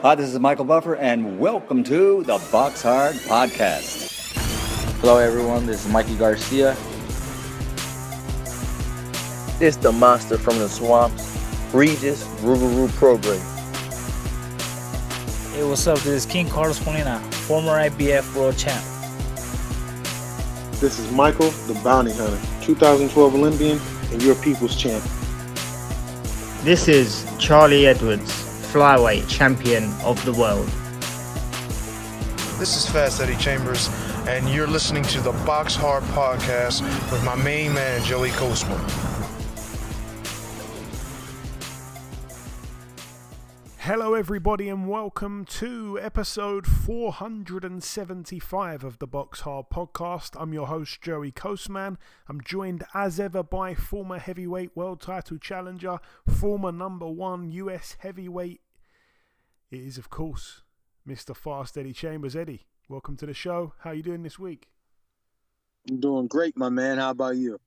Hi, this is Michael Buffer, and welcome to the BoxHard Podcast. Hello, everyone. This is Mikey Garcia. This the monster from the swamps, Regis Rougarou Program. Hey, what's up? This is King Carlos Molina, former IBF world champ. This is Michael, the Bounty Hunter, 2012 Olympian and your people's champ. This is Charlie Edwards, flyweight champion of the world. This is Fast Eddie Chambers, and you're listening to the BoxHard Podcast with my main man, Joey Coastman. Hello everybody and welcome to episode 475 of the BoxHard Podcast. I'm your host Joey Coastman. I'm joined as ever by former heavyweight world title challenger, former number one US heavyweight. It is of course Mr. Fast Eddie Chambers. Eddie, welcome to the show. How are you doing this week? I'm doing great, my man. How about you?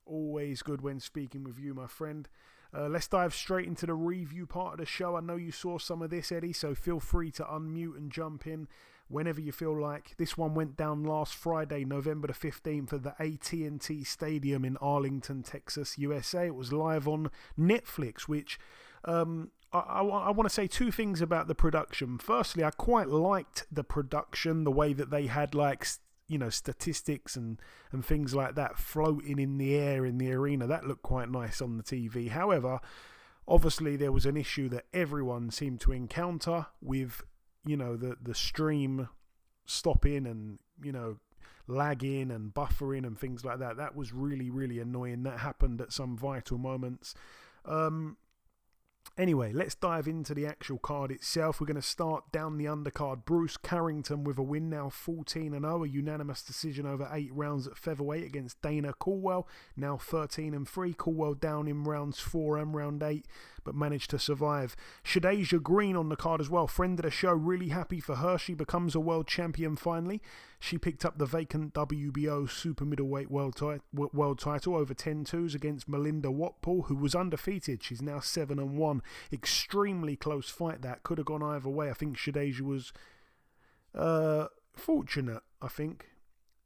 Always good when speaking with you, my friend. Let's dive straight into the review part of the show. I know you saw some of this, Eddie, so feel free to unmute and jump in whenever you feel like. This one went down last Friday, November the 15th at the AT&T Stadium in Arlington, Texas, USA. It was live on Netflix, which I want to say two things about the production. Firstly, I quite liked the production, the way that they had statistics and things like that floating in the air in the arena. That looked quite nice on the TV. However, obviously there was an issue that everyone seemed to encounter with, the stream stopping and, lagging and buffering and things like that. That was really, really annoying. That happened at some vital moments. Anyway, let's dive into the actual card itself. We're going to start down the undercard. Bruce Carrington with a win, now 14-0, a unanimous decision over 8 rounds at featherweight against Dana Coolwell, now 13-3. Coolwell down in rounds 4 and round 8, but managed to survive. Shadeja Green on the card as well, friend of the show, really happy for her. She becomes a world champion finally. She picked up the vacant WBO super middleweight world title over 10-2s against Melinda Watpool, who was undefeated. She's now 7-1. Extremely close fight that. Could have gone either way. I think Shadeja was fortunate,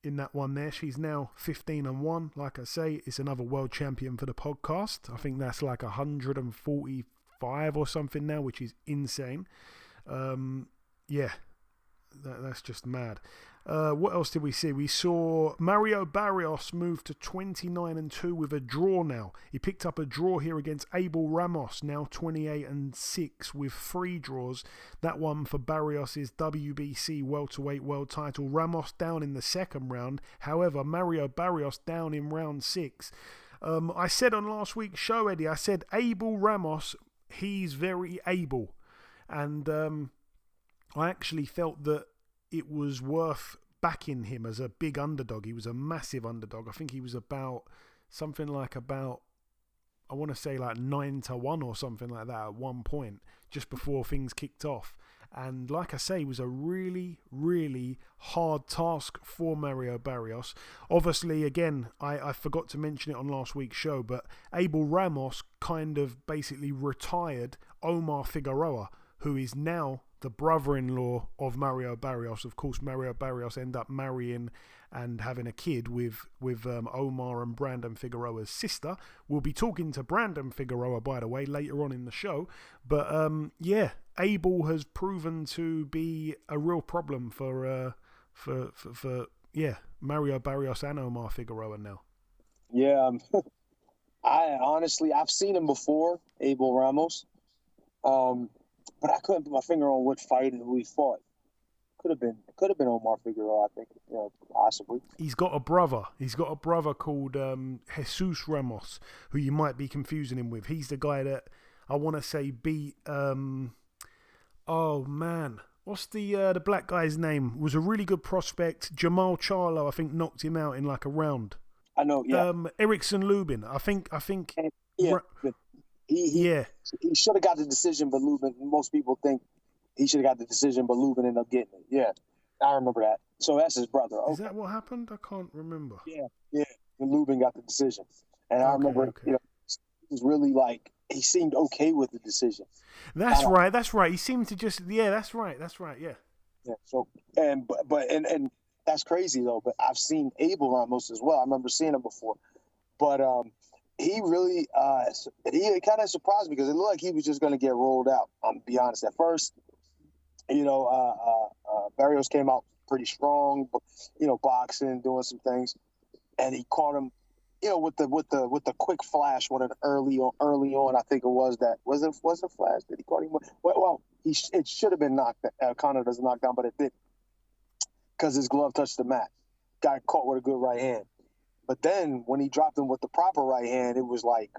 in that one there. She's now 15-1. Like I say, it's another world champion for the podcast. I think that's like 145 or something now, which is insane. That's just mad. What else did we see? We saw Mario Barrios move to 29-2 with a draw now. He picked up a draw here against Abel Ramos, now 28-6 with 3 draws. That one for Barrios is WBC welterweight world title. Ramos down in the second round. However, Mario Barrios down in round 6. I said on last week's show, Eddie, I said Abel Ramos, he's very able. And I actually felt that it was worth backing him as a big underdog. He was a massive underdog. I think he was about 9-1 or something like that at one point, just before things kicked off. And like I say, it was a really, really hard task for Mario Barrios. Obviously, again, I forgot to mention it on last week's show, but Abel Ramos kind of basically retired Omar Figueroa, who is now the brother-in-law of Mario Barrios. Of course, Mario Barrios ended up marrying and having a kid with Omar and Brandon Figueroa's sister. We'll be talking to Brandon Figueroa, by the way, later on in the show. But Abel has proven to be a real problem for Mario Barrios and Omar Figueroa now. Yeah, I've seen him before, Abel Ramos. But I couldn't put my finger on which fight and who he fought. Could have been Omar Figueroa, I think, possibly. He's got a brother. He's got a brother called Jesus Ramos, who you might be confusing him with. He's the guy that I want to say beat. What's the black guy's name? Was a really good prospect. Jamal Charlo, I think, knocked him out in like a round. I know. Yeah. Erickson Lubin. I think. Yeah. He should have got the decision, but Lubin. Most people think he should have got the decision, but Lubin ended up getting it. Yeah, I remember that. So that's his brother. Okay. Is that what happened? I can't remember. Yeah. And Lubin got the decision, and I remember, he was really like he seemed okay with the decision. That's right. That's right. He seemed to just that's right. Yeah. Yeah. So and that's crazy though. But I've seen Abel Ramos as well. I remember seeing him before, but he really he kind of surprised me because it looked like he was just going to get rolled out. To be honest, at first, Barrios came out pretty strong, boxing, doing some things, and he caught him, with the quick flash when early on. I think it was a flash. Did he caught him? Well, it should have been knocked. Conor doesn't knock down, but it didn't because his glove touched the mat. Got caught with a good right hand. But then when he dropped him with the proper right hand, it was like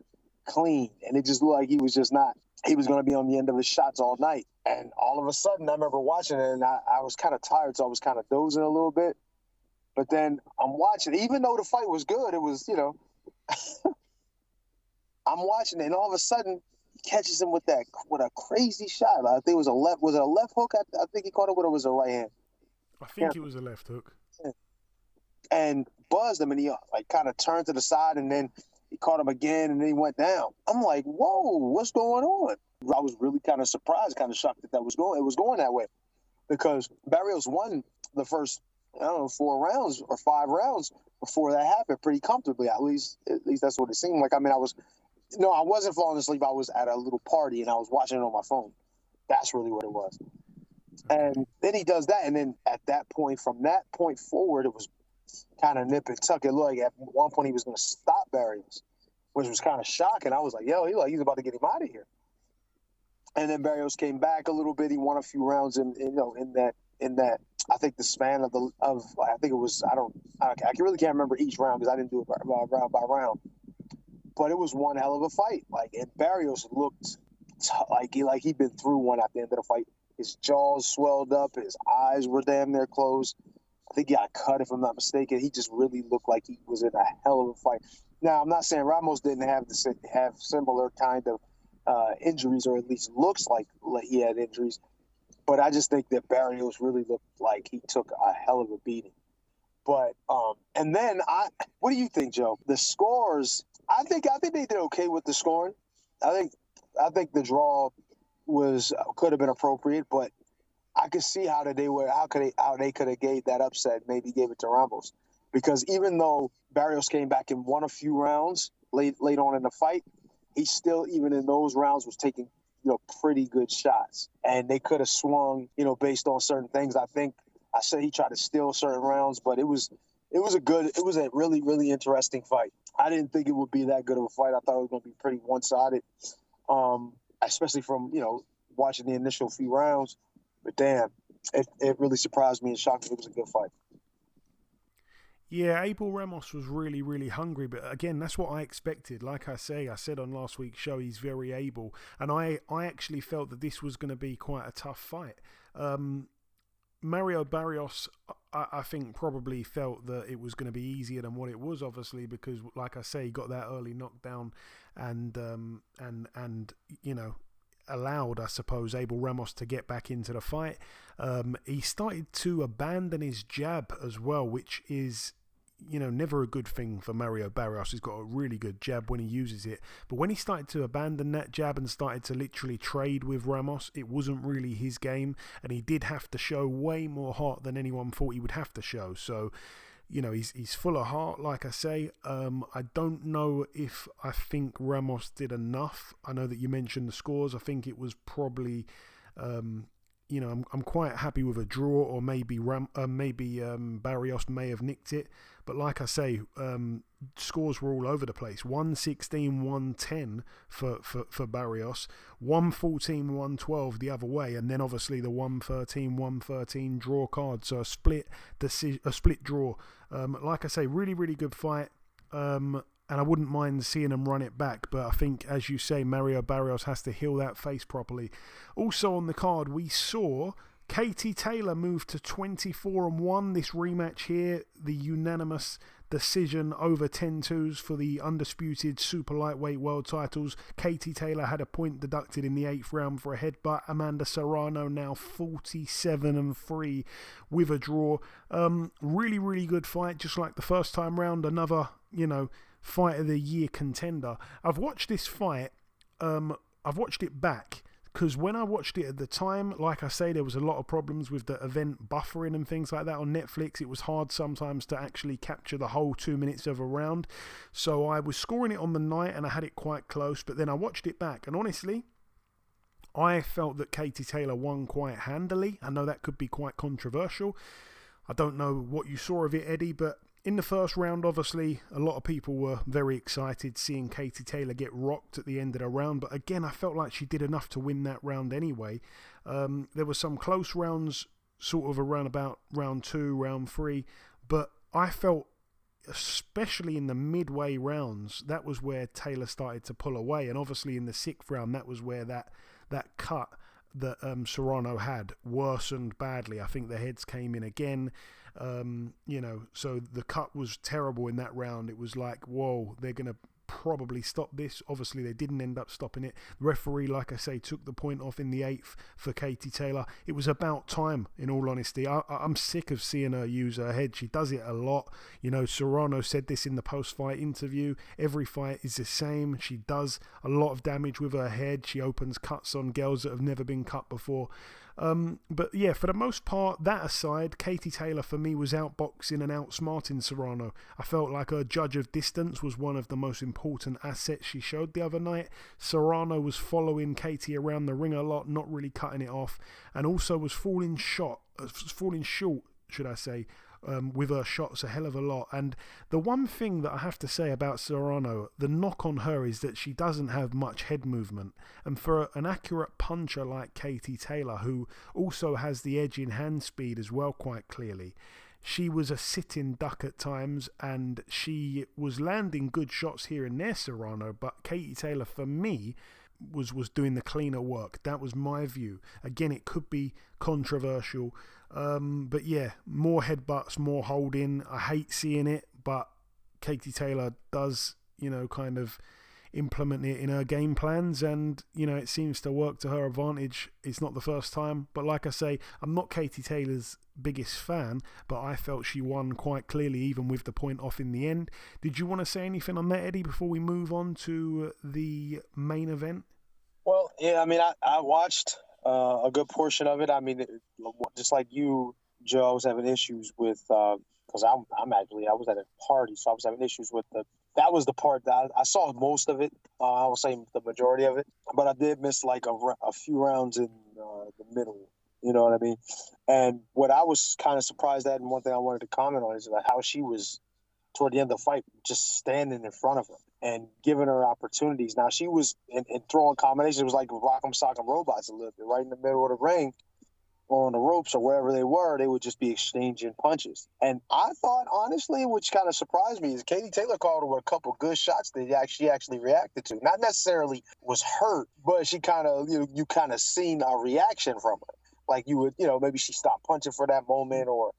clean. And it just looked like he was going to be on the end of his shots all night. And all of a sudden, I remember watching it, and I was kind of tired, so I was kind of dozing a little bit. But then I'm watching, even though the fight was good, it was, I'm watching it, and all of a sudden, he catches him with a crazy shot. I think it was a left hook? I think he caught it with, or was it a right hand? I think it was a left hook. Yeah. And buzzed him, and he kind of turned to the side, and then he caught him again, and then he went down. I'm like, whoa, what's going on? I was really kind of surprised, kind of shocked that it was going that way, because Barrios won the first 4 rounds or 5 rounds before that happened pretty comfortably. At least that's what it seemed like. I mean, I wasn't falling asleep. I was at a little party and I was watching it on my phone. That's really what it was. And then he does that, and then at that point, from that point forward, it was kind of nip and tuck. It looked like at one point he was going to stop Barrios, which was kind of shocking. I was like, he's about to get him out of here. And then Barrios came back a little bit. He won a few rounds in that. I think the span of I think it was, I really can't remember each round because I didn't do it round by round. But it was one hell of a fight. And Barrios looked like he'd been through one at the end of the fight. His jaws swelled up. His eyes were damn near closed. I think he got cut, if I'm not mistaken. He just really looked like he was in a hell of a fight. Now, I'm not saying Ramos didn't have similar kind of injuries, or at least looks like he had injuries. But I just think that Barrios really looked like he took a hell of a beating. But and then what do you think, Joe? The scores, I think they did okay with the scoring. I think the draw could have been appropriate, but I could see how they could have gave that upset, maybe gave it to Ramos, because even though Barrios came back and won a few rounds late on in the fight, he still, even in those rounds, was taking pretty good shots, and they could have swung based on certain things. I said he tried to steal certain rounds, but it was a really, really interesting fight. I didn't think it would be that good of a fight. I thought it was going to be pretty one-sided, especially from watching the initial few rounds. But damn, it really surprised me and shocked me. It was a good fight. Yeah, Abel Ramos was really, really hungry, but again, that's what I expected. Like I said on last week's show, he's very able, and I actually felt that this was going to be quite a tough fight. Mario Barrios, I think, probably felt that it was going to be easier than what it was, obviously, because, like I say, he got that early knockdown and allowed, I suppose, Abel Ramos to get back into the fight. He started to abandon his jab as well, which is, never a good thing for Mario Barrios. He's got a really good jab when he uses it. But when he started to abandon that jab and started to literally trade with Ramos, it wasn't really his game, and he did have to show way more heart than anyone thought he would have to show. So, he's full of heart, like I say. I don't know if I think Ramos did enough. I know that you mentioned the scores. I think it was probably, I'm quite happy with a draw, or maybe Barrios may have nicked it. But like I say, scores were all over the place. 116, 110 for Barrios, 114, 112 the other way, and then obviously the 113 draw card. So a split draw. Like I say, really, really good fight. And I wouldn't mind seeing them run it back, but I think, as you say, Mario Barrios has to heal that face properly. Also on the card, we saw Katie Taylor move to 24-1. This rematch here, the unanimous decision over 10-2s for the undisputed super lightweight world titles. Katie Taylor had a point deducted in the 8th round for a headbutt. Amanda Serrano now 47-3 with a draw. Really, really good fight, just like the first time round. Another, fight of the year contender. I've watched this fight I've watched it back, because when I watched it at the time, like I say, there was a lot of problems with the event buffering and things like that on Netflix. It was hard sometimes to actually capture the whole 2 minutes of a round. So I was scoring it on the night and I had it quite close, but then I watched it back, and honestly, I felt that Katie Taylor won quite handily. I know that could be quite controversial. I don't know what you saw of it, Eddie, but in the first round, obviously, a lot of people were very excited seeing Katie Taylor get rocked at the end of the round. But again, I felt like she did enough to win that round anyway. There were some close rounds sort of around about round 2, round 3. But I felt, especially in the midway rounds, that was where Taylor started to pull away. And obviously in the 6th round, that was where that cut that Serrano had worsened badly. I think the heads came in again. So the cut was terrible in that round. It was like, whoa, they're going to probably stop this. Obviously, they didn't end up stopping it. The referee, like I say, took the point off in the 8th for Katie Taylor. It was about time, in all honesty. I'm sick of seeing her use her head. She does it a lot. Serrano said this in the post-fight interview. Every fight is the same. She does a lot of damage with her head. She opens cuts on girls that have never been cut before. But yeah, for the most part, that aside, Katie Taylor for me was outboxing and outsmarting Serrano. I felt like her judge of distance was one of the most important assets she showed the other night. Serrano was following Katie around the ring a lot, not really cutting it off, and also was falling short, should I say, with her shots a hell of a lot. And the one thing that I have to say about Serrano, the knock on her, is that she doesn't have much head movement. And for an accurate puncher like Katie Taylor, who also has the edge in hand speed as well quite clearly, she was a sitting duck at times, and she was landing good shots here and there, Serrano. But Katie Taylor, for me, was doing the cleaner work. That was my view. Again, it could be controversial. But yeah, more headbutts, more holding. I hate seeing it, but Katie Taylor does, kind of implement it in her game plans, and, it seems to work to her advantage. It's not the first time, but like I say, I'm not Katie Taylor's biggest fan, but I felt she won quite clearly, even with the point off in the end. Did you want to say anything on that, Eddie, before we move on to the main event? Well, yeah, I watched a good portion of it. Just like you, Joe, I was having issues with, because I was at a party, so I was having issues with that was the part that I saw most of it. I will say the majority of it, but I did miss like a few rounds in the middle. You know what I mean? And what I was kind of surprised at, and one thing I wanted to comment on, is how she was, toward the end of the fight, just standing in front of her and giving her opportunities. Now, she was in throwing combinations. It was like rock'em sock'em robots a little bit, right in the middle of the ring or on the ropes or wherever they were. They would just be exchanging punches. And I thought, honestly, which kind of surprised me, is Katie Taylor called her a couple good shots that she actually reacted to. Not necessarily was hurt, but she kind of, you kind of seen a reaction from her. Like you would, maybe she stopped punching for that moment or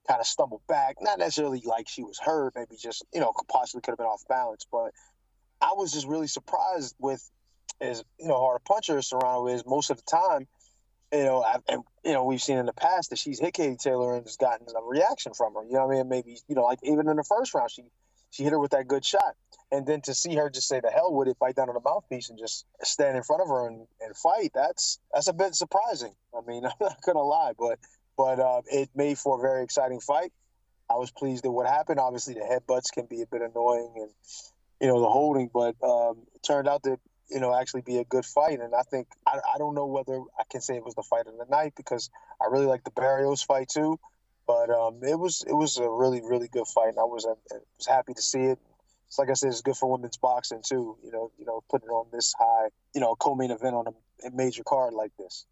kind of stumbled back. Not necessarily like she was hurt, maybe just, possibly could have been off balance. But I was just really surprised with, as, hard a puncher Serrano is most of the time, we've seen in the past that she's hit Katie Taylor and has gotten a reaction from her. Maybe, like even in the first round, she hit her with that good shot. And then to see her just say the hell with it, bite down on the mouthpiece and just stand in front of her and fight, that's a bit surprising. I'm not going to lie, but it made for a very exciting fight. I was pleased at what happened. Obviously, the headbutts can be a bit annoying and, the holding, but it turned out to, actually be a good fight. And I think, I don't know whether I can say it was the fight of the night, because I really like the Barrios fight too. But it was a really, really good fight, and I was happy to see it. It's like I said, it's good for women's boxing too. Putting it on this high, co-main event on a major card like this.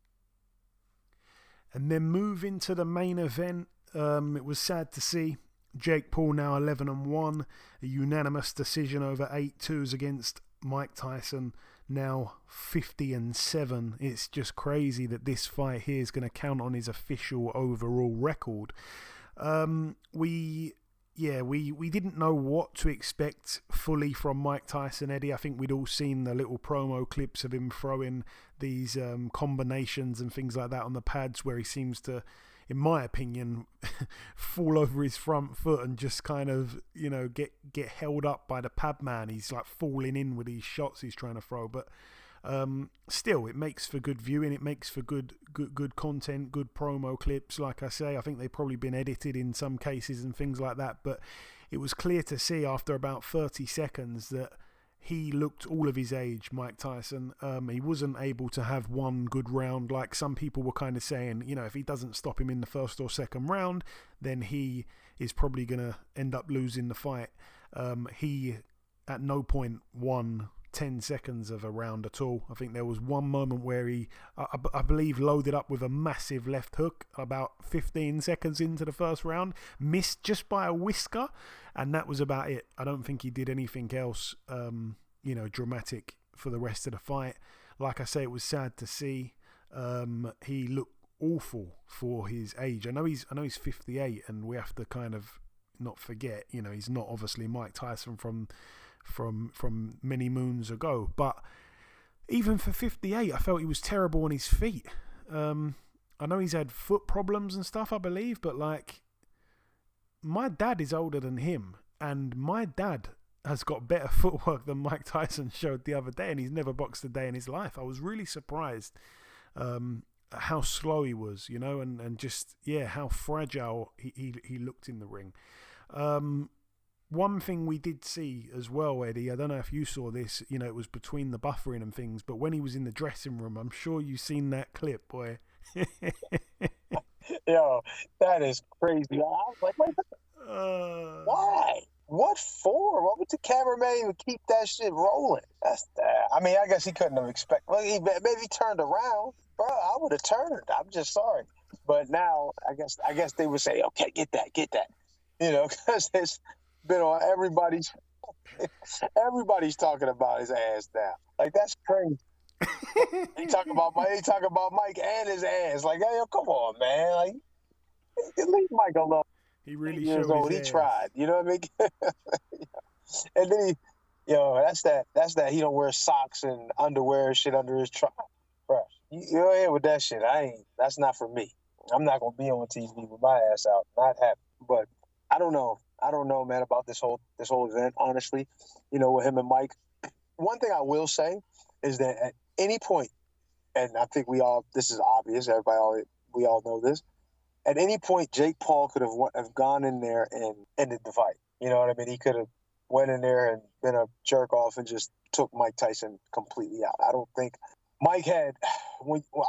And then moving to the main event, it was sad to see Jake Paul now 11-1, a unanimous decision over 8-2s against Mike Tyson, now 50-7. It's just crazy that this fight here is going to count on his official overall record. We didn't know what to expect fully from Mike Tyson, Eddie. I think we'd all seen the little promo clips of him throwing these combinations and things like that on the pads, where he seems to in my opinion, fall over his front foot and just kind of, get held up by the pad man. He's like falling in with these shots he's trying to throw. But still, it makes for good viewing. It makes for good content, good promo clips. Like I say, I think they've probably been edited in some cases and things like that. But it was clear to see after about 30 seconds that he looked all of his age, Mike Tyson. He wasn't able to have one good round. Like some people were kind of saying, if he doesn't stop him in the first or second round, then he is probably going to end up losing the fight. He at no point won 10 seconds of a round at all. I think there was one moment where he, I believe, loaded up with a massive left hook about 15 seconds into the first round, missed just by a whisker, and that was about it. I don't think he did anything else, dramatic for the rest of the fight. Like I say, it was sad to see. He looked awful for his age. I know he's 58, and we have to kind of not forget, he's not obviously Mike Tyson from many moons ago, but even for 58, I felt he was terrible on his feet. I know he's had foot problems and stuff, I believe, but like, my dad is older than him, and my dad has got better footwork than Mike Tyson showed the other day, and he's never boxed a day in his life. I was really surprised how slow he was, and just, how fragile he looked in the ring. One thing we did see as well, Eddie, I don't know if you saw this, it was between the buffering and things, but when he was in the dressing room, I'm sure you've seen that clip, boy. Yo, that is crazy. I was like, wait, why? What for? What would the cameraman even keep that shit rolling? That's that. I mean, I guess he couldn't have expected. Well, maybe he turned around. Bro, I would have turned. I'm just sorry. But now, I guess they would say, okay, get that. Because it's been on everybody's talking about his ass now. Like, that's crazy. He talk about Mike and his ass. Like, hey, yo, come on, man. Like, leave Mike alone. He really years showed old. his He ass. tried. You know what I mean? And then that's that. He don't wear socks and underwear and shit under his truck. Bro, you're here with that shit. That's not for me. I'm not gonna be on TV with my ass out. Not happy. But I don't know, man, about this whole event. Honestly, with him and Mike. One thing I will say is that at any point, and I think this is obvious. We all know this. At any point, Jake Paul could have gone in there and ended the fight. You know what I mean? He could have went in there and been a jerk off and just took Mike Tyson completely out. I don't think Mike had.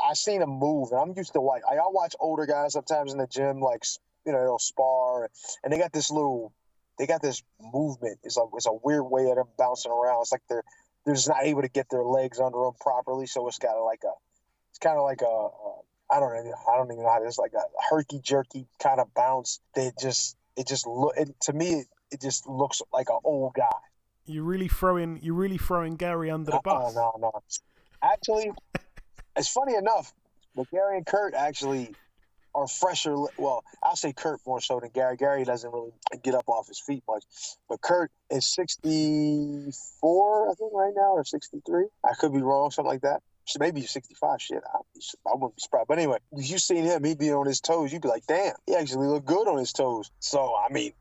I seen him move, and I'm used to watch. I watch older guys sometimes in the gym, like they'll spar, and they got this movement. It's a weird way of them bouncing around. It's like they're just not able to get their legs under them properly. So it's kind of like a I don't even know how to. It's like a herky jerky kind of bounce. To me, it just looks like an old guy. You're really throwing Gary under the bus. No. Actually, it's funny enough, but Gary and Kurt actually are fresher. Well, I'll say Kurt more so than Gary. Gary doesn't really get up off his feet much, but Kurt is 64, I think, right now, or 63. I could be wrong, something like that. Maybe 65. Shit, I wouldn't be surprised. But anyway, if you seen him, he'd be on his toes. You'd be like, damn, he actually looked good on his toes. So, I mean,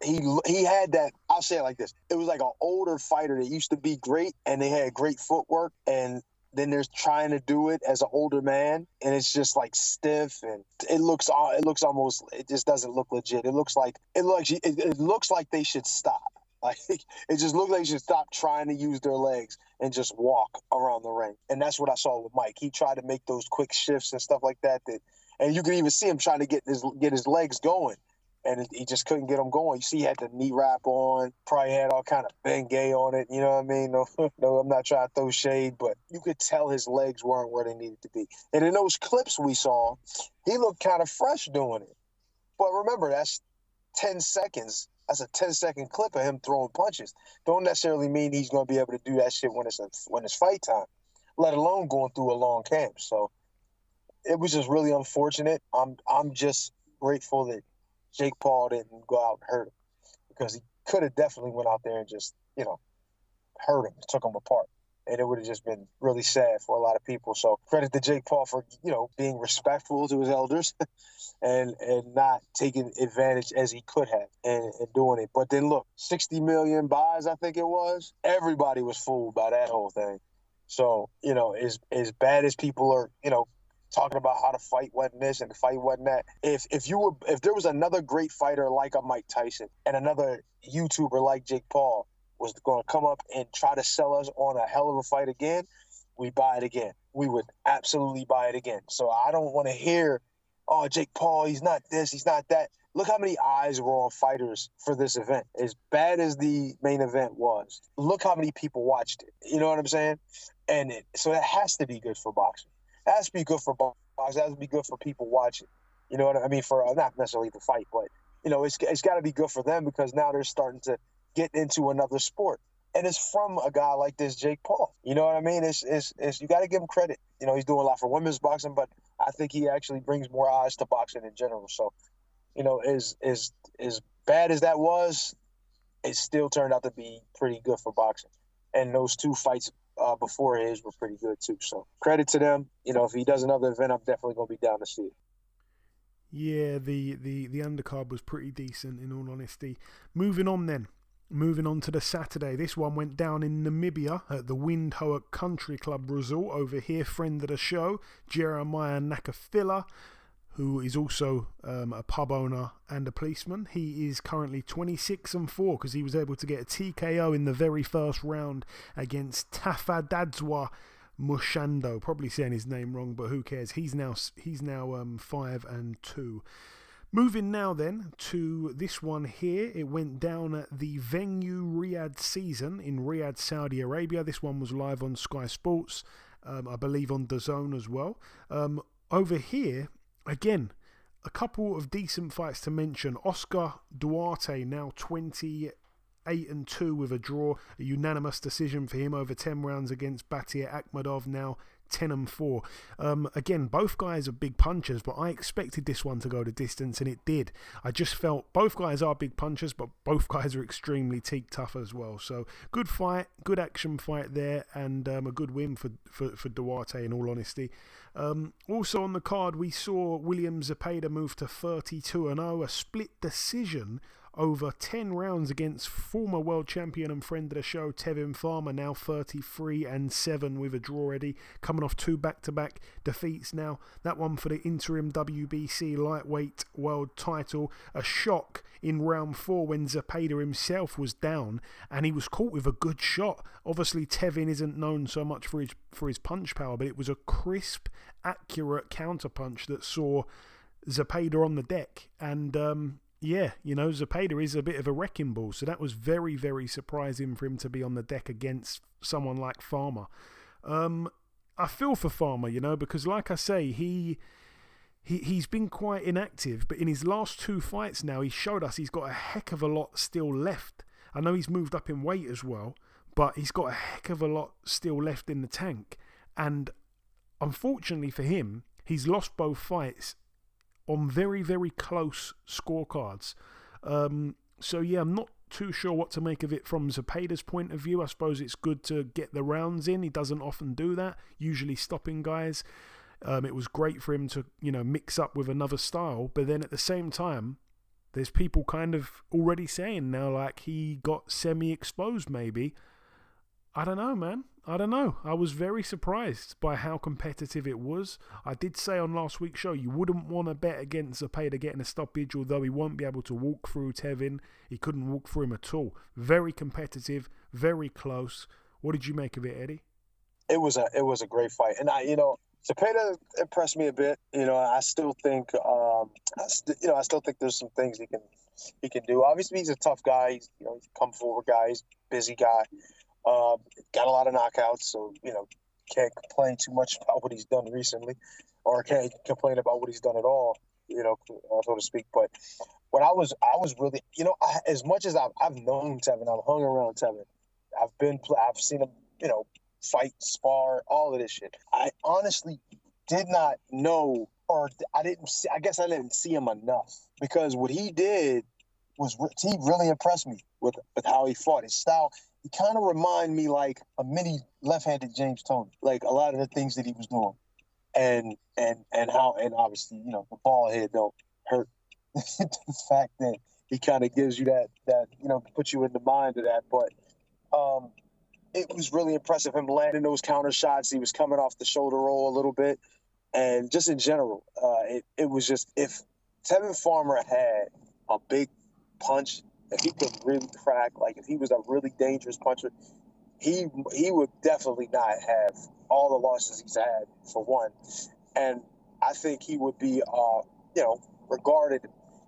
he had that. I'll say it like this. It was like an older fighter that used to be great, and they had great footwork, and then there's trying to do it as an older man, and it's just like stiff, and it looks almost. It just doesn't look legit. It looks like they should stop. Like, it just looked like they should stop trying to use their legs and just walk around the ring. And that's what I saw with Mike. He tried to make those quick shifts and stuff like that. And you could even see him trying to get his legs going. And he just couldn't get them going. You see, he had the knee wrap on, probably had all kind of Bengay on it. You know what I mean? No, I'm not trying to throw shade, but you could tell his legs weren't where they needed to be. And in those clips we saw, he looked kind of fresh doing it. But remember, that's 10 seconds. That's a 10-second clip of him throwing punches. Don't necessarily mean he's going to be able to do that shit when it's fight time, let alone going through a long camp. So it was just really unfortunate. I'm just grateful that Jake Paul didn't go out and hurt him, because he could have definitely went out there and just hurt him, took him apart. and it would have just been really sad for a lot of people. So credit to Jake Paul for, being respectful to his elders and not taking advantage as he could have and doing it. But then look, 60 million buys, I think it was. Everybody was fooled by that whole thing. So, as bad as people are, talking about how the fight wasn't this and the fight wasn't that. If there was another great fighter like a Mike Tyson and another YouTuber like Jake Paul was going to come up and try to sell us on a hell of a fight again, we buy it again. We would absolutely buy it again. So I don't want to hear, oh, Jake Paul, he's not this, he's not that. Look how many eyes were on fighters for this event. As bad as the main event was, look how many people watched it. You know what I'm saying? So that has to be good for boxing. It has to be good for boxing. It has to be good for people watching. You know what I mean? For not necessarily the fight, but it's got to be good for them because now they're starting to get into another sport, and it's from a guy like this, Jake Paul. You know what I mean? It's you got to give him credit. He's doing a lot for women's boxing, but I think he actually brings more eyes to boxing in general. So, as bad as that was, it still turned out to be pretty good for boxing. And those two fights before his were pretty good too. So credit to them. If he does another event, I'm definitely going to be down to see it. Yeah, the undercard was pretty decent, in all honesty. Moving on to the Saturday. This one went down in Namibia at the Windhoek Country Club Resort over here. Friend of the show, Jeremiah Nakafila, who is also a pub owner and a policeman. He is currently 26-4 because he was able to get a TKO in the very first round against Tafadadzwa Mushando. Probably saying his name wrong, but who cares? He's now 5-2. Moving now then to this one here. It went down at the Venue Riyadh season in Riyadh, Saudi Arabia. This one was live on Sky Sports, I believe on DAZN as well. Over here, again, a couple of decent fights to mention. Oscar Duarte, now 28-2 with a draw. A unanimous decision for him over 10 rounds against Batir Akhmadov, now 10-4. Again, both guys are big punchers, but I expected this one to go the distance, and it did. I just felt both guys are big punchers, but both guys are extremely teak tough as well. So good fight, good action fight there, and a good win for Duarte, in all honesty. Also on the card, we saw William Zepeda move to 32-0, a split decision over 10 rounds against former world champion and friend of the show, Tevin Farmer, now 33-7 with a draw already, coming off 2 back-to-back defeats now. That one for the interim WBC lightweight world title. A shock in round 4 when Zepeda himself was down and he was caught with a good shot. Obviously, Tevin isn't known so much for his punch power, but it was a crisp, accurate counterpunch that saw Zepeda on the deck. And Zepeda is a bit of a wrecking ball, so that was very, very surprising for him to be on the deck against someone like Farmer. I feel for Farmer, because like I say, he's been quite inactive, but in his last 2 fights now, he showed us he's got a heck of a lot still left. I know he's moved up in weight as well, but he's got a heck of a lot still left in the tank. And unfortunately for him, he's lost both fights on very, very close scorecards. So yeah, I'm not too sure what to make of it from Zepeda's point of view. I suppose it's good to get the rounds in. He doesn't often do that, usually stopping guys. It was great for him to, mix up with another style. But then at the same time, there's people kind of already saying now, like, he got semi-exposed maybe. I don't know, man. I don't know. I was very surprised by how competitive it was. I did say on last week's show, you wouldn't want to bet against Zepeda getting a stoppage, although he won't be able to walk through Tevin. He couldn't walk through him at all. Very competitive, very close. What did you make of it, Eddie? It was a great fight. And Zepeda impressed me a bit. I still think, I still think there's some things he can do. Obviously, he's a tough guy. He's a come forward guy. He's a busy guy. Got a lot of knockouts, so can't complain too much about what he's done recently, or can't complain about what he's done at all, so to speak. But what I was really, as much as I've known Tevin, I've hung around Tevin, I've seen him, fight, spar, all of this shit. I honestly did not know, or I guess I didn't see him enough, because what he did he really impressed me with how he fought. His style, he kind of remind me like a mini left-handed James Toney, like a lot of the things that he was doing, and obviously, you know, the ball head don't hurt. The fact that he kind of gives you that you know, puts you in the mind of that, but it was really impressive him landing those counter shots. He was coming off the shoulder roll a little bit, and just in general, it was just, if Tevin Farmer had a big punch, if he could really crack, like if he was a really dangerous puncher, he would definitely not have all the losses he's had, for one. And I think he would be, you know, regarded.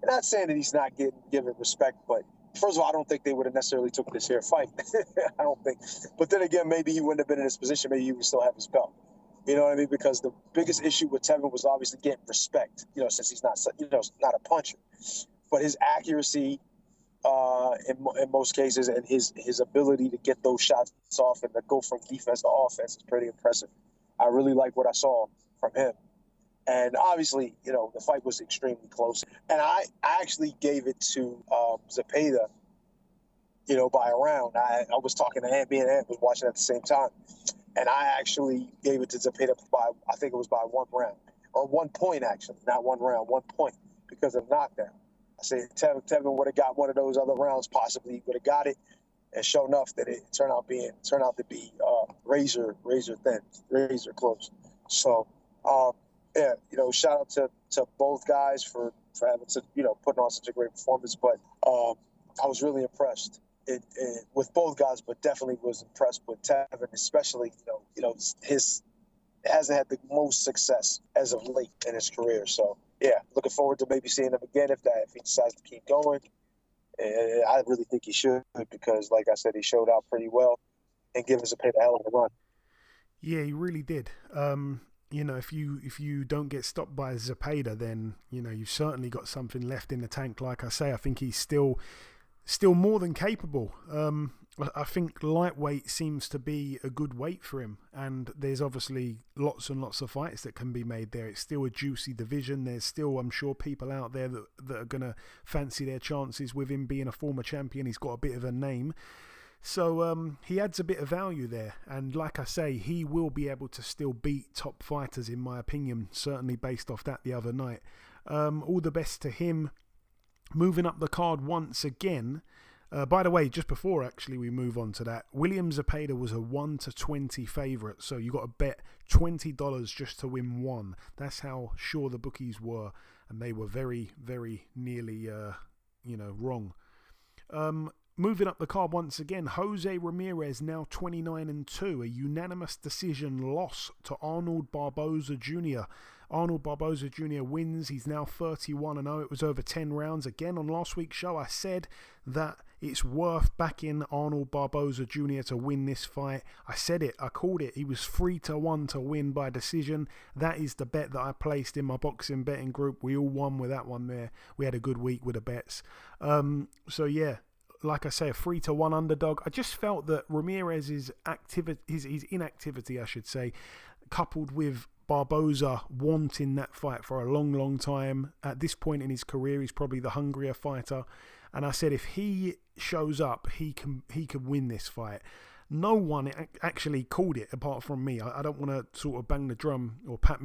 I'm not saying that he's not given respect, but first of all, I don't think they would have necessarily took this here fight. I don't think. But then again, maybe he wouldn't have been in this position. Maybe he would still have his belt. You know what I mean? Because the biggest issue with Tevin was obviously getting respect, you know, since he's not, you know, not a puncher. But his accuracy, in most cases, and his ability to get those shots off and to go from defense to offense is pretty impressive. I really like what I saw from him. And obviously, you know, the fight was extremely close. And I actually gave it to Zepeda, you know, by a round. I was talking to Ant, me and Ant was watching at the same time. And I actually gave it to Zepeda by, I think it was by 1 round. Or 1 point, actually. Not 1 round, 1 point, because of knockdown. I said Tevin would have got one of those other rounds, possibly would have got it. And sure enough, that it turned out to be razor thin, razor close. So, yeah, you know, shout out to both guys for having to, you know, putting on such a great performance. But I was really impressed with both guys, but definitely was impressed with Tevin, especially, you know, his hasn't had the most success as of late in his career. So yeah, looking forward to maybe seeing him again if he decides to keep going. And I really think he should, because, like I said, he showed out pretty well and gave us a hell of a run. Yeah, he really did. You know, if you don't get stopped by Zepeda, then, you know, you've certainly got something left in the tank. Like I say, I think he's still more than capable. I think lightweight seems to be a good weight for him, and there's obviously lots and lots of fights that can be made there. It's still a juicy division. There's still, I'm sure, people out there that are going to fancy their chances with him being a former champion. He's got a bit of a name. So he adds a bit of value there, and like I say, he will be able to still beat top fighters, in my opinion, certainly based off that the other night. All the best to him. Moving up the card once again. By the way, just before actually we move on to that, William Zepeda was a 1-20 favourite, so you got to bet $20 just to win 1. That's how sure the bookies were, and they were very, very nearly, wrong. Moving up the card once again, Jose Ramirez now 29-2, a unanimous decision loss to Arnold Barboza Jr. Arnold Barboza Jr. wins. He's now 31-0. It was over 10 rounds. Again, on last week's show, I said that it's worth backing Arnold Barboza Jr. to win this fight. I said it. I called it. He was 3-1 to win by decision. That is the bet that I placed in my boxing betting group. We all won with that one there. We had a good week with the bets. So yeah, like I say, a 3-1 underdog. I just felt that Ramirez's his inactivity, I should say, coupled with Barboza wanting that fight for a long, long time. At this point in his career, he's probably the hungrier fighter. And I said, if he shows up, he can win this fight. No one actually called it apart from me. I don't want to sort of bang the drum or pat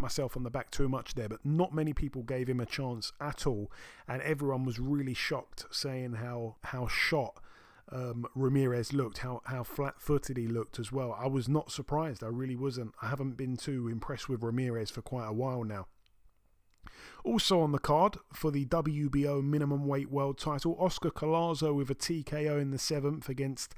myself on the back too much there, but not many people gave him a chance at all. And everyone was really shocked, saying how shot Ramirez looked, how flat-footed he looked as well. I was not surprised. I really wasn't. I haven't been too impressed with Ramirez for quite a while now. Also on the card for the WBO minimum weight world title, Oscar Collazo with a TKO in the 7th against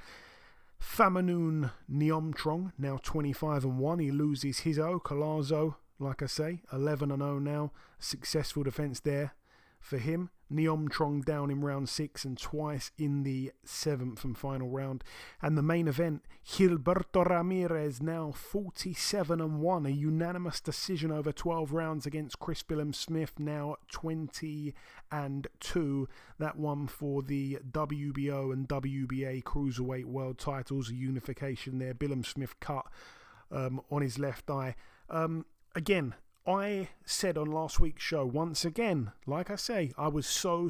Famanoon Neomtrong, now 25-1. He loses his Collazo, like I say, 11-0 now. Successful defense there for him. Neomtrong down in round 6 and twice in the 7th and final round. And the main event, Gilberto Ramirez now 47-1, a unanimous decision over 12 rounds against Chris Billam-Smith, now 20-2. That one for the WBO and WBA cruiserweight world titles, a unification there. Billam-Smith cut on his left eye. Again, I said on last week's show, once again, like I say, I was so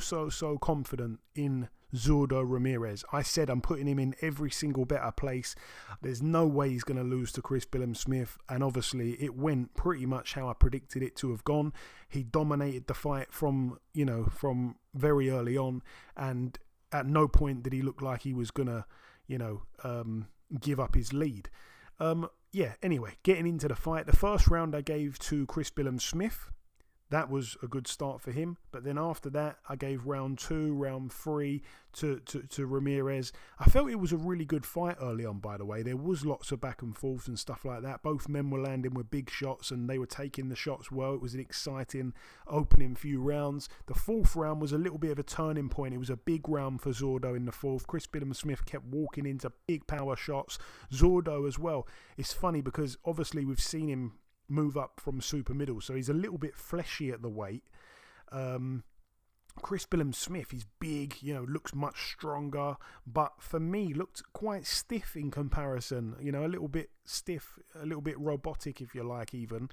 confident in Zurdo Ramirez. I said I'm putting him in every single bet I place. There's no way he's going to lose to Chris Billam-Smith, and obviously it went pretty much how I predicted it to have gone. He dominated the fight from very early on, and at no point did he look like he was going to, give up his lead. Anyway, getting into the fight. The first round I gave to Chris Billam-Smith. That was a good start for him. But then after that, I gave round 2, round 3 to Ramirez. I felt it was a really good fight early on, by the way. There was lots of back and forth and stuff like that. Both men were landing with big shots and they were taking the shots well. It was an exciting opening few rounds. The fourth round was a little bit of a turning point. It was a big round for Zurdo in the fourth. Chris Billam-Smith kept walking into big power shots. Zurdo as well. It's funny because obviously we've seen him move up from super middle, so he's a little bit fleshy at the weight. Chris Billam-Smith, he's big, looks much stronger, but for me looked quite stiff in comparison, a little bit stiff, a little bit robotic if you like even.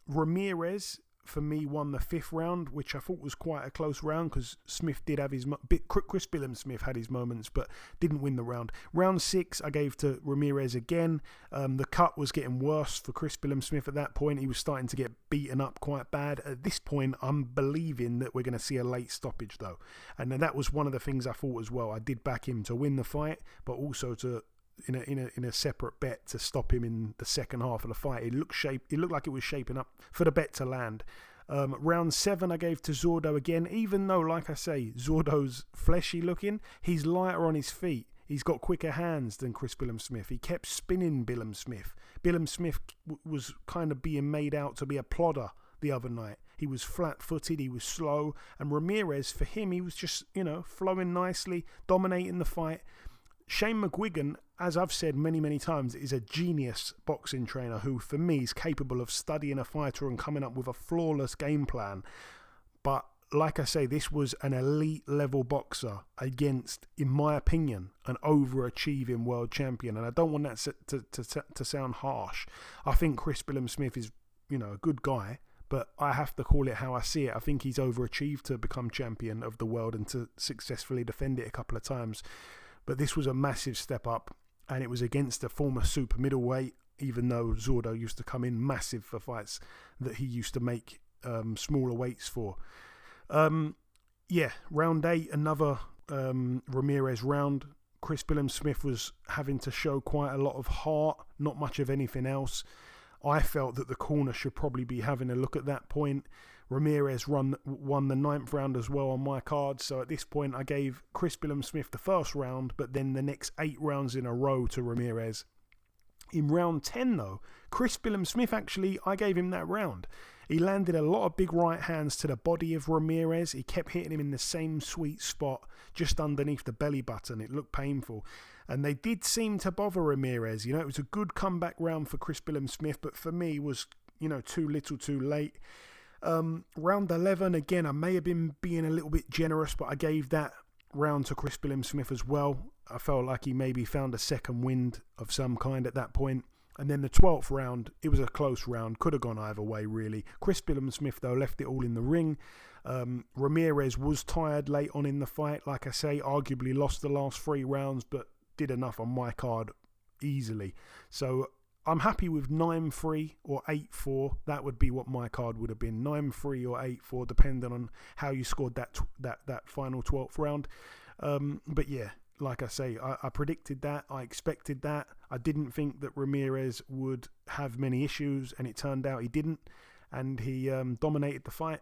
Ramirez for me won the fifth round, which I thought was quite a close round because Smith did have his Chris Billam-Smith had his moments but didn't win the round. Round 6 I gave to Ramirez again. The cut was getting worse for Chris Billam-Smith at that point. He was starting to get beaten up quite bad. At this point I'm believing that we're going to see a late stoppage though, and then that was one of the things I thought as well. I did back him to win the fight, but also to in a separate bet to stop him in the second half of the fight. It looked like it was shaping up for the bet to land. Round 7 I gave to Zurdo again, even though, like I say, Zurdo's fleshy looking, he's lighter on his feet. He's got quicker hands than Chris Billam-Smith. He kept spinning Billam-Smith. Billam-Smith was kind of being made out to be a plodder the other night. He was flat-footed, he was slow, and Ramirez, for him, he was just, flowing nicely, dominating the fight. Shane McGuigan, as I've said many, many times, is a genius boxing trainer who, for me, is capable of studying a fighter and coming up with a flawless game plan. But, like I say, this was an elite-level boxer against, in my opinion, an overachieving world champion. And I don't want that to sound harsh. I think Chris Billam-Smith is, a good guy, but I have to call it how I see it. I think he's overachieved to become champion of the world and to successfully defend it a couple of times. But this was a massive step up, and it was against a former super middleweight, even though Zurdo used to come in massive for fights that he used to make smaller weights for. Round 8, another Ramirez round. Chris Billam-Smith was having to show quite a lot of heart, not much of anything else. I felt that the corner should probably be having a look at that point. Ramirez won the 9th round as well on my card, so at this point I gave Chris Billam-Smith the first round, but then the next 8 rounds in a row to Ramirez. In round 10 though, Chris Billam-Smith, actually, I gave him that round. He landed a lot of big right hands to the body of Ramirez. He kept hitting him in the same sweet spot, just underneath the belly button. It looked painful. And they did seem to bother Ramirez. It was a good comeback round for Chris Billam-Smith, but for me was, too little too late. Round 11, again, I may have been being a little bit generous, but I gave that round to Chris Billam-Smith as well. I felt like he maybe found a second wind of some kind at that point. And then the 12th round, it was a close round. Could have gone either way, really. Chris Billam-Smith, though, left it all in the ring. Ramirez was tired late on in the fight. Like I say, arguably lost the last 3 rounds, but did enough on my card easily. So I'm happy with 9-3 or 8-4. That would be what my card would have been. 9-3 or 8-4, depending on how you scored that final 12th round. But yeah, like I say, I predicted that. I expected that. I didn't think that Ramirez would have many issues, and it turned out he didn't. And he dominated the fight.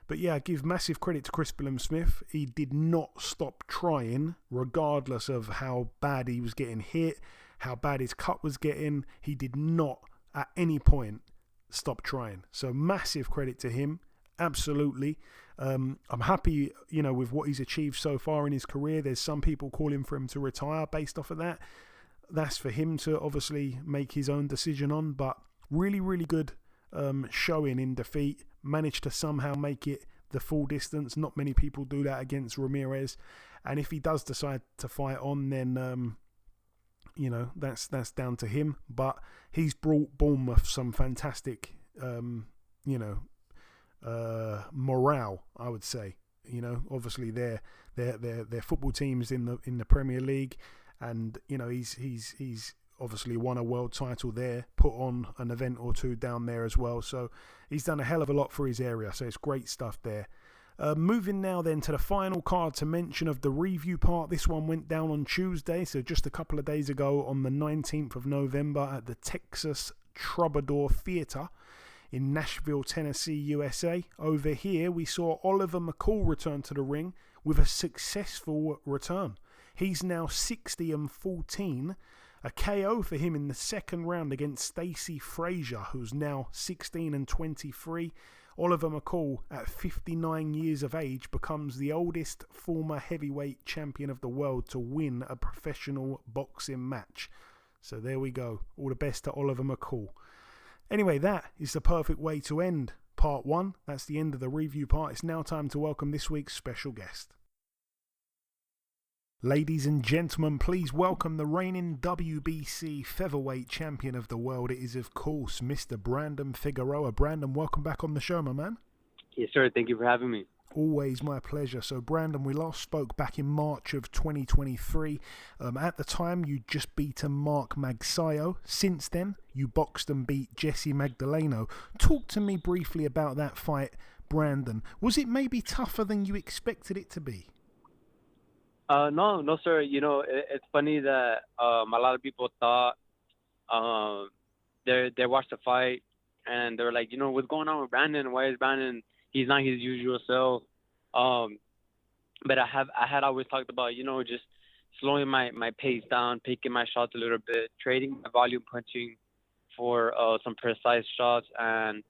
But yeah, I give massive credit to Chris Billam-Smith. He did not stop trying, regardless of how bad he was getting hit, how bad his cut was getting. He did not, at any point, stop trying. So massive credit to him. Absolutely. I'm happy, with what he's achieved so far in his career. There's some people calling for him to retire based off of that. That's for him to obviously make his own decision on. But really, really good showing in defeat. Managed to somehow make it the full distance. Not many people do that against Ramirez. And if he does decide to fight on, then that's down to him. But he's brought Bournemouth some fantastic morale, I would say. You know, obviously their football teams in the Premier League, and you know he's obviously won a world title there, put on an event or two down there as well. So he's done a hell of a lot for his area. So it's great stuff there. Moving now then to the final card to mention of the review part. This one went down on Tuesday, so just a couple of days ago on the 19th of November at the Texas Troubadour Theater in Nashville, Tennessee, USA. Over here, we saw Oliver McCall return to the ring with a successful return. He's now 60-14. A KO for him in the second round against Stacey Frazier, who's now 16-23. Oliver McCall, at 59 years of age, becomes the oldest former heavyweight champion of the world to win a professional boxing match. So there we go. All the best to Oliver McCall. Anyway, that is the perfect way to end part one. That's the end of the review part. It's now time to welcome this week's special guest. Ladies and gentlemen, please welcome the reigning WBC Featherweight champion of the world. It is, of course, Mr. Brandon Figueroa. Brandon, welcome back on the show, my man. Yes, sir. Thank you for having me. Always my pleasure. So, Brandon, we last spoke back in March of 2023. At the time, you just beaten Mark Magsayo. Since then, you boxed and beat Jessie Magdaleno. Talk to me briefly about that fight, Brandon. Was it maybe tougher than you expected it to be? No, sir. You know, it's funny that a lot of people thought they watched the fight and they were like, you know, what's going on with Brandon? Why is Brandon? He's not his usual self. But I had always talked about, you know, just slowing my pace down, picking my shots a little bit, trading my volume punching for some precise shots. And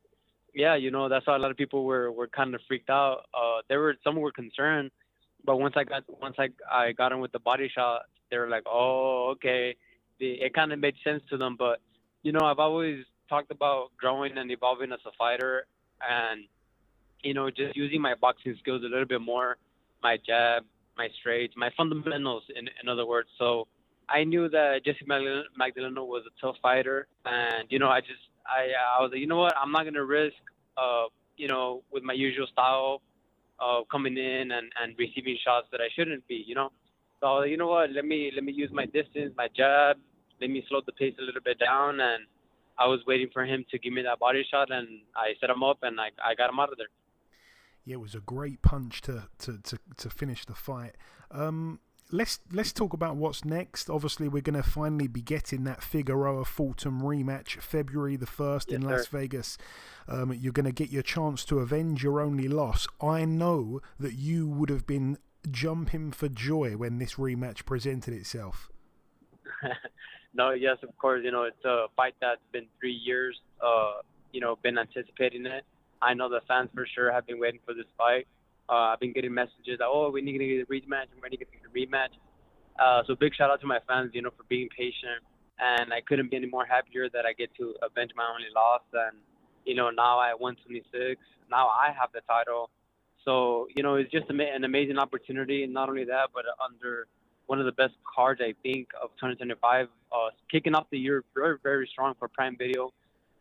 yeah, you know, that's why a lot of people were kind of freaked out. Some were concerned. But once I got in with the body shot, they were like, oh, okay. It kind of made sense to them. But, you know, I've always talked about growing and evolving as a fighter and, you know, just using my boxing skills a little bit more, my jab, my straights, my fundamentals, in other words. So I knew that Jessie Magdaleno was a tough fighter. And, you know, I was like, you know what, I'm not going to risk, you know, with my usual style, coming in and receiving shots that I shouldn't be, you know. So you know what? Let me use my distance, my jab. Let me slow the pace a little bit down. And I was waiting for him to give me that body shot, and I set him up, and I got him out of there. Yeah, it was a great punch to finish the fight. Let's talk about what's next. Obviously, we're going to finally be getting that Figueroa Fulton rematch February the 1st in Las Vegas. You're going to get your chance to avenge your only loss. I know that you would have been jumping for joy when this rematch presented itself. No, yes, of course. You know, it's a fight that's been 3 years, you know, been anticipating it. I know the fans for sure have been waiting for this fight. I've been getting messages that, oh, we need to get a rematch. We're ready to get a rematch. So big shout out to my fans, you know, for being patient. And I couldn't be any more happier that I get to avenge my only loss. And, you know, now at 126, now I have the title. So, you know, it's just an amazing opportunity. And not only that, but under one of the best cards, I think, of 2025, kicking off the year very, very strong for Prime Video.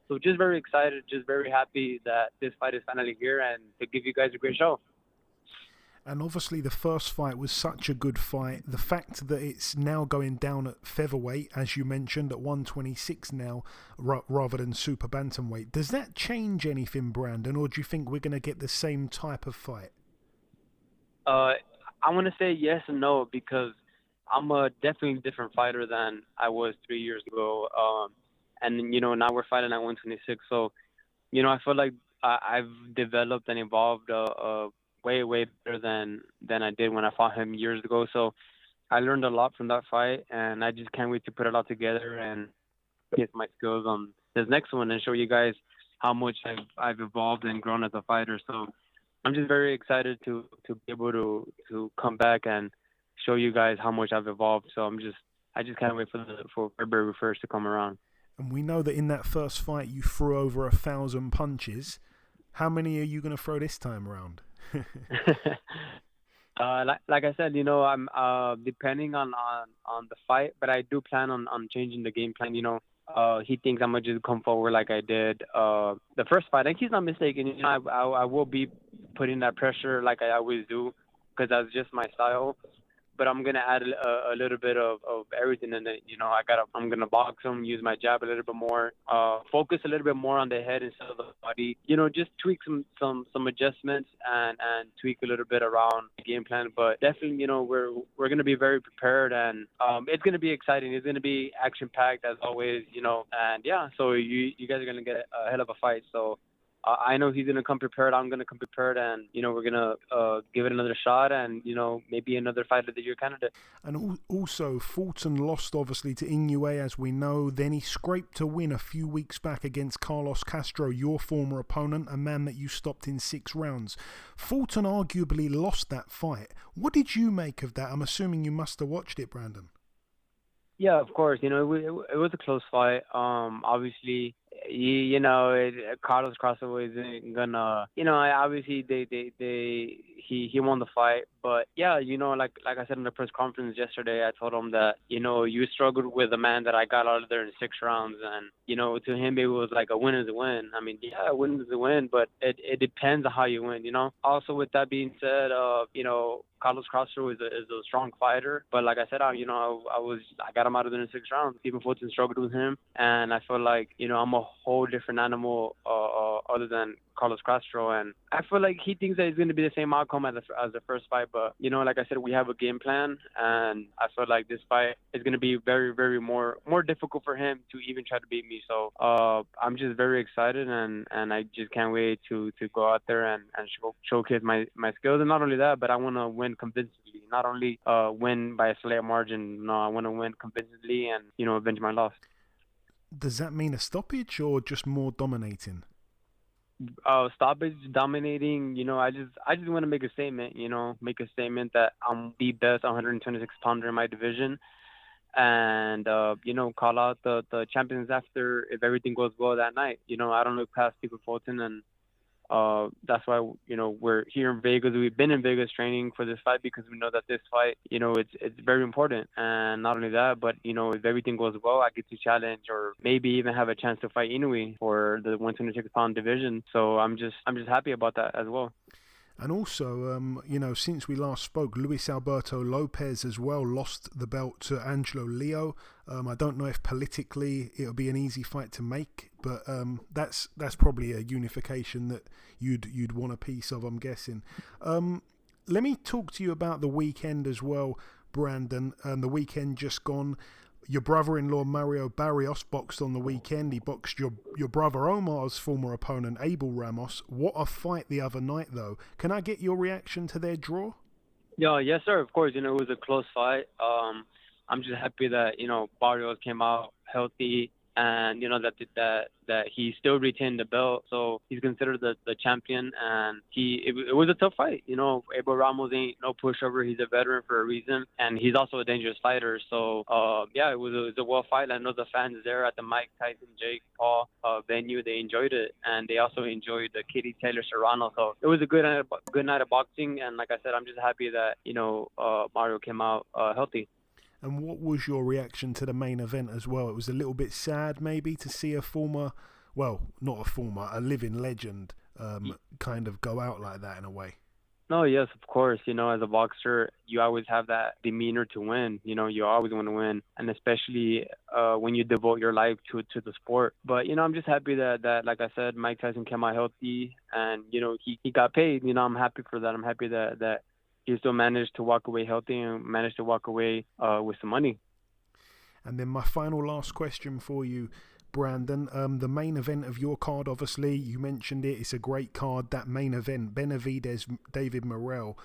So just very excited, just very happy that this fight is finally here and to give you guys a great show. And obviously the first fight was such a good fight. The fact that it's now going down at featherweight, as you mentioned, at 126 now, rather than super bantamweight, does that change anything, Brandon, or do you think we're going to get the same type of fight? I want to say yes and no, because I'm a definitely different fighter than I was 3 years ago. And, you know, now we're fighting at 126. So, you know, I feel like I've developed and evolved way, way better than I did when I fought him years ago. So I learned a lot from that fight, and I just can't wait to put it all together and get my skills on this next one and show you guys how much I've evolved and grown as a fighter. So I'm just very excited to be able to come back and show you guys how much I've evolved. So I just can't wait for February 1st to come around. And we know that in that first fight you threw over 1,000 punches. How many are you going to throw this time around? Like I said, you know, I'm depending on the fight, but I do plan on changing the game plan. You know, he thinks I'm gonna just come forward like I did the first fight, and he's not mistaken. You know, I will be putting that pressure like I always do, because that's just my style. But I'm gonna add a little bit of everything in it. I'm gonna box him, use my jab a little bit more, focus a little bit more on the head instead of the body. Just tweak some adjustments and tweak a little bit around the game plan. But definitely, we're gonna be very prepared, and it's gonna be exciting. It's gonna be action packed as always. And yeah, so you guys are gonna get a hell of a fight. So. I know he's going to come prepared. I'm going to come prepared. And, we're going to give it another shot and, maybe another fight of the year candidate. And also, Fulton lost, obviously, to Inoue, as we know. Then he scraped a win a few weeks back against Carlos Castro, your former opponent, a man that you stopped in 6 rounds. Fulton arguably lost that fight. What did you make of that? I'm assuming you must have watched it, Brandon. Yeah, of course. It was a close fight. Obviously, Carlos Castro isn't gonna. Obviously he won the fight, but yeah, like I said in the press conference yesterday, I told him that you struggled with a man that I got out of there in 6 rounds, and to him it was like a win is a win. I mean, yeah, a win is a win, but it depends on how you win. Also, with that being said, Carlos Castro is a strong fighter, but like I said, I got him out of there in 6 rounds. Stephen Fulton struggled with him, and I feel like I'm a whole different animal other than Carlos Castro, and I feel like he thinks that it's going to be the same outcome as the first fight. But like I said, we have a game plan, and I feel like this fight is going to be very, very more difficult for him to even try to beat me. So I'm just very excited, and I just can't wait to go out there and showcase my skills. And not only that, but I want to win convincingly. Not only win by a slight margin. No, I want to win convincingly and avenge my loss. Does that mean a stoppage or just more dominating? Stoppage, dominating. I just want to make a statement. Make a statement that I'm the best 126 pounder in my division, and call out the champions after if everything goes well that night. I don't look past Stephen Fulton, and that's why we're here in Vegas. We've been in Vegas training for this fight because we know that this fight it's very important. And not only that, but if everything goes well, I get to challenge or maybe even have a chance to fight Inoue for the 126-pound division. So I'm just happy about that as well. And also, since we last spoke, Luis Alberto Lopez as well lost the belt to Angelo Leo. I don't know if politically it'll be an easy fight to make, but that's probably a unification that you'd want a piece of, I'm guessing. Let me talk to you about the weekend as well, Brandon. The weekend just gone. Your brother-in-law Mario Barrios boxed on the weekend. He boxed your brother Omar's former opponent, Abel Ramos. What a fight the other night, though. Can I get your reaction to their draw? Yeah, yes, sir. Of course, it was a close fight. I'm just happy that Barrios came out healthy, and that he still retained the belt, so he's considered the champion. And it was a tough fight. Abel Ramos ain't no pushover. He's a veteran for a reason, and he's also a dangerous fighter. So yeah, it was a well fight. I know the fans there at the Mike Tyson, Jake Paul venue, they enjoyed it, and they also enjoyed the Katie Taylor Serrano. So it was a good night of boxing, and like I said, I'm just happy that Mario came out healthy. And what was your reaction to the main event as well? It was a little bit sad maybe to see a living legend kind of go out like that in a way. No, yes, of course. As a boxer, you always have that demeanor to win. You always want to win, and especially when you devote your life to the sport. But, I'm just happy that like I said, Mike Tyson came out healthy, and, he got paid. I'm happy for that. I'm happy that he still managed to walk away healthy and managed to walk away with some money. And then my last question for you, Brandon. The main event of your card, obviously, you mentioned it. It's a great card, that main event. Benavidez, David Morrell.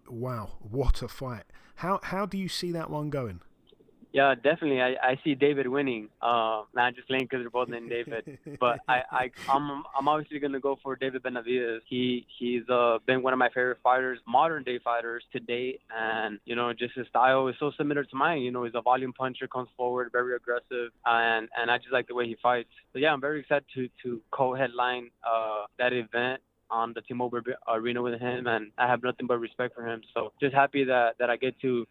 Wow, what a fight. How do you see that one going? Yeah, definitely. I see David winning. Not just playing because they're both named David, but I'm obviously gonna go for David Benavidez. He's been one of my favorite fighters, modern day fighters to date, and just his style is so similar to mine. He's a volume puncher, comes forward, very aggressive, and I just like the way he fights. So yeah, I'm very excited to co-headline that event. on the T-Mobile Arena with him, and I have nothing but respect for him. So just happy that I get to,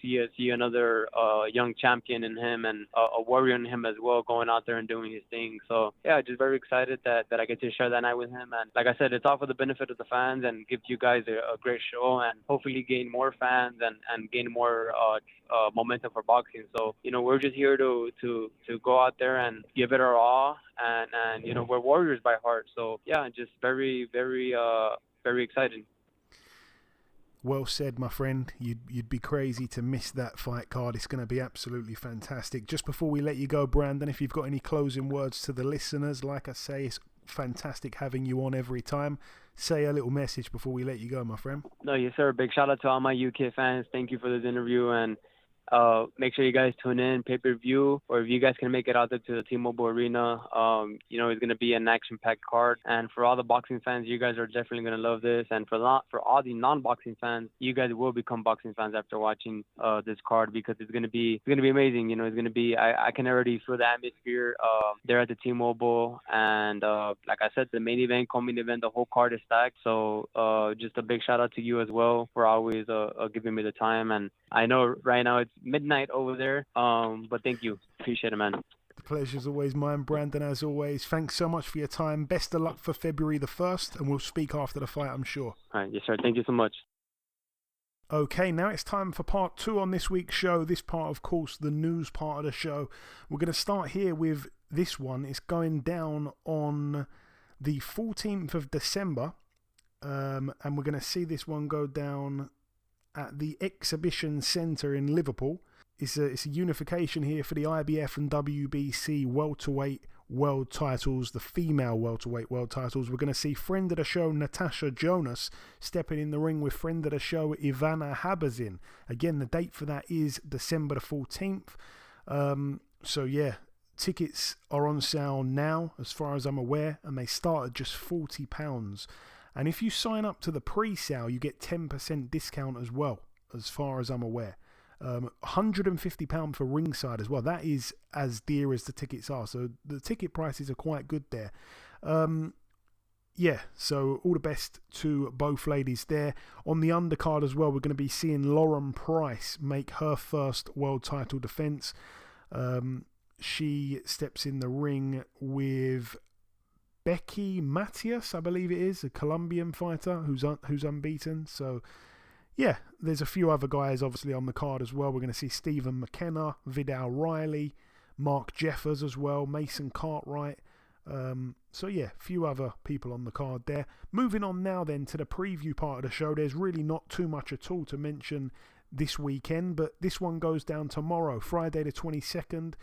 see another young champion in him and a warrior in him as well, going out there and doing his thing. So yeah, just very excited that I get to share that night with him. And like I said, it's all for the benefit of the fans and give you guys a great show and hopefully gain more fans and gain more momentum for boxing. So, we're just here to go out there and give it our all. And we're warriors by heart. So yeah, just very, very, very excited. Well said, my friend. You'd be crazy to miss that fight card. It's going to be absolutely fantastic. Just before we let you go, Brandon, if you've got any closing words to the listeners, like I say, it's fantastic having you on every time. Say a little message before we let you go, my friend. No, yes, sir. Big shout out to all my UK fans. Thank you for this interview, and make sure you guys tune in pay-per-view, or if you guys can make it out there to the T-Mobile Arena, it's going to be an action-packed card. And for all the boxing fans, you guys are definitely going to love this. And for all the non-boxing fans, you guys will become boxing fans after watching this card, because it's going to be amazing. It's going to be, I can already feel the atmosphere there at the T-Mobile. And like I said, the main event, co-main event, the whole card is stacked. So just a big shout out to you as well for always giving me the time. And I know right now it's midnight over there, but thank you. Appreciate it, man. The pleasure's always mine, Brandon, as always. Thanks so much for your time. Best of luck for February the 1st, and we'll speak after the fight, I'm sure. All right, yes, sir. Thank you so much. Okay, now it's time for part 2 on this week's show. This part, of course, the news part of the show. We're going to start here with this one. It's going down on the 14th of December, and we're going to see this one go down at the Exhibition Centre in Liverpool. It's a unification here for the IBF and WBC welterweight world titles, the female welterweight world titles. We're going to see friend of the show Natasha Jonas stepping in the ring with friend of the show Ivana Habazin. Again, the date for that is December the 14th. So yeah, tickets are on sale now, as far as I'm aware, and they start at just £40. And if you sign up to the pre-sale, you get 10% discount as well, as far as I'm aware. £150 for ringside as well. That is as dear as the tickets are. So the ticket prices are quite good there. Yeah, so all the best to both ladies there. On the undercard as well, we're going to be seeing Lauren Price make her first world title defense. She steps in the ring with Becky Matias, I believe it is, a Colombian fighter who's unbeaten. So yeah, there's a few other guys obviously on the card as well. We're going to see Stephen McKenna, Vidal Riley, Mark Jeffers as well, Mason Cartwright. So yeah, a few other people on the card there. Moving on now then to the preview part of the show. There's really not too much at all to mention this weekend, but this one goes down tomorrow, Friday the 22nd,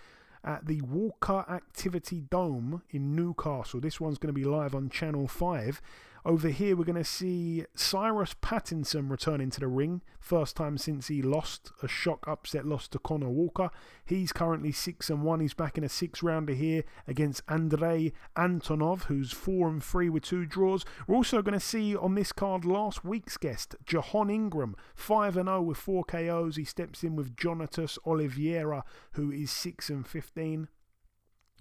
at the Walker Activity Dome in Newcastle. This one's going to be live on Channel 5. Over here, we're going to see Cyrus Pattinson returning to the ring. First time since he lost, a shock upset loss to Conor Walker. He's currently 6-1. He's back in a 6-rounder here against Andrei Antonov, who's 4-3 with 2 draws. We're also going to see on this card last week's guest, Jahan Ingram, 5-0 with 4 KOs. He steps in with Jonatas Oliveira, who is 6-15.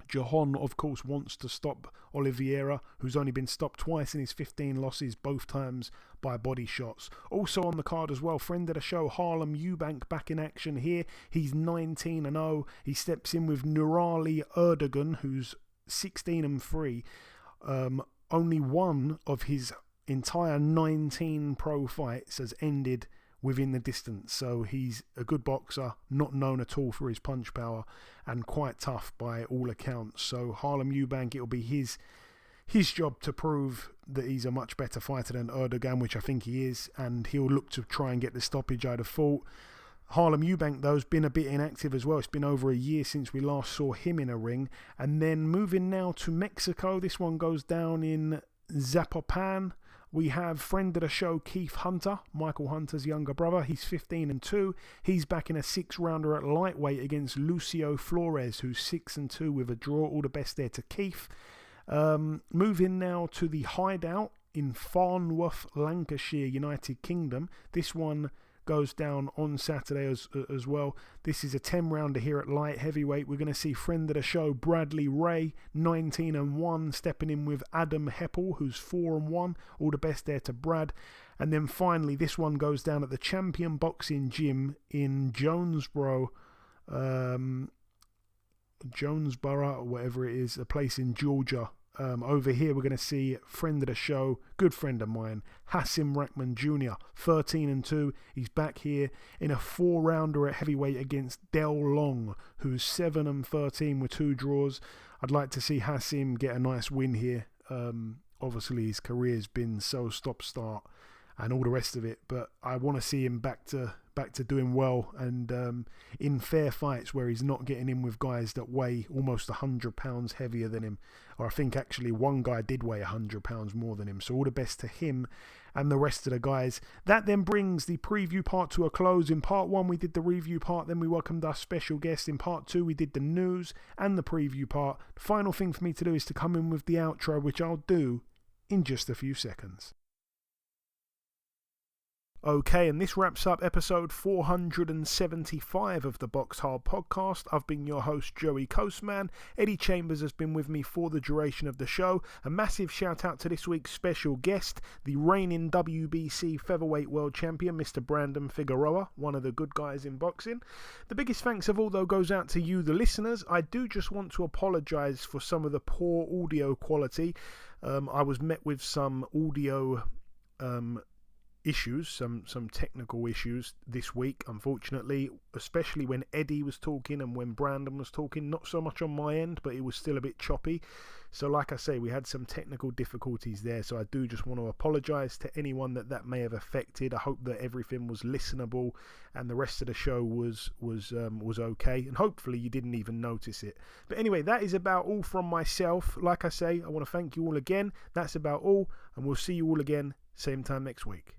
Jahan, of course, wants to stop Oliveira, who's only been stopped twice in his 15 losses, both times by body shots. Also on the card as well, friend of the show, Harlem Eubank, back in action here. He's 19-0. He steps in with Nurali Erdogan, who's 16-3. Only one of his entire 19 pro fights has ended within the distance, so he's a good boxer, not known at all for his punch power, and quite tough by all accounts. So Harlem Eubank, it'll be his job to prove that he's a much better fighter than Erdogan, which I think he is, and he'll look to try and get the stoppage, I'd have thought. Harlem Eubank, though, has been a bit inactive as well. It's been over a year since we last saw him in a ring. And then moving now to Mexico, this one goes down in Zapopan. We have friend of the show, Keith Hunter, Michael Hunter's younger brother. He's 15-2. He's back in a 6-rounder at lightweight against Lucio Flores, who's 6-2 with a draw. All the best there to Keith. Moving now to the Hideout in Farnworth, Lancashire, United Kingdom. This one goes down on Saturday as well. This is a 10-rounder here at light heavyweight. We're going to see friend of the show Bradley Ray, 19-1, stepping in with Adam Heppel, who's 4-1. All the best there to Brad. And then finally, this one goes down at the Champion Boxing Gym in Jonesboro, or whatever it is, a place in Georgia. Over here, we're going to see friend of the show, good friend of mine, Hassim Rahman Jr., 13-2. He's back here in a 4-rounder at heavyweight against Del Long, who's 7-13 with 2 draws. I'd like to see Hassim get a nice win here. Obviously, his career's been so stop-start and all the rest of it, but I want to see him back to doing well and in fair fights where he's not getting in with guys that weigh almost 100 pounds heavier than him, or I think actually one guy did weigh 100 pounds more than him. So all the best to him and the rest of the guys. That then brings the preview part to a close. In part 1 we did the review part, then we welcomed our special guest. In part 2 we did the news and the preview part. The final thing for me to do is to come in with the outro, which I'll do in just a few seconds. Okay, and this wraps up episode 475 of the BoxHard Podcast. I've been your host, Joey Coastman. Eddie Chambers has been with me for the duration of the show. A massive shout out to this week's special guest, the reigning WBC Featherweight World Champion, Mr. Brandon Figueroa, one of the good guys in boxing. The biggest thanks of all, though, goes out to you, the listeners. I do just want to apologise for some of the poor audio quality. I was met with some audio issues, some technical issues this week, unfortunately, especially when Eddie was talking and when Brandon was talking. Not so much on my end, but it was still a bit choppy. So like I say, we had some technical difficulties there, so I do just want to apologise to anyone that may have affected. I hope that everything was listenable and the rest of the show was okay, and hopefully you didn't even notice it. But anyway, that is about all from myself. Like I say, I want to thank you all again. That's about all, and we'll see you all again same time next week.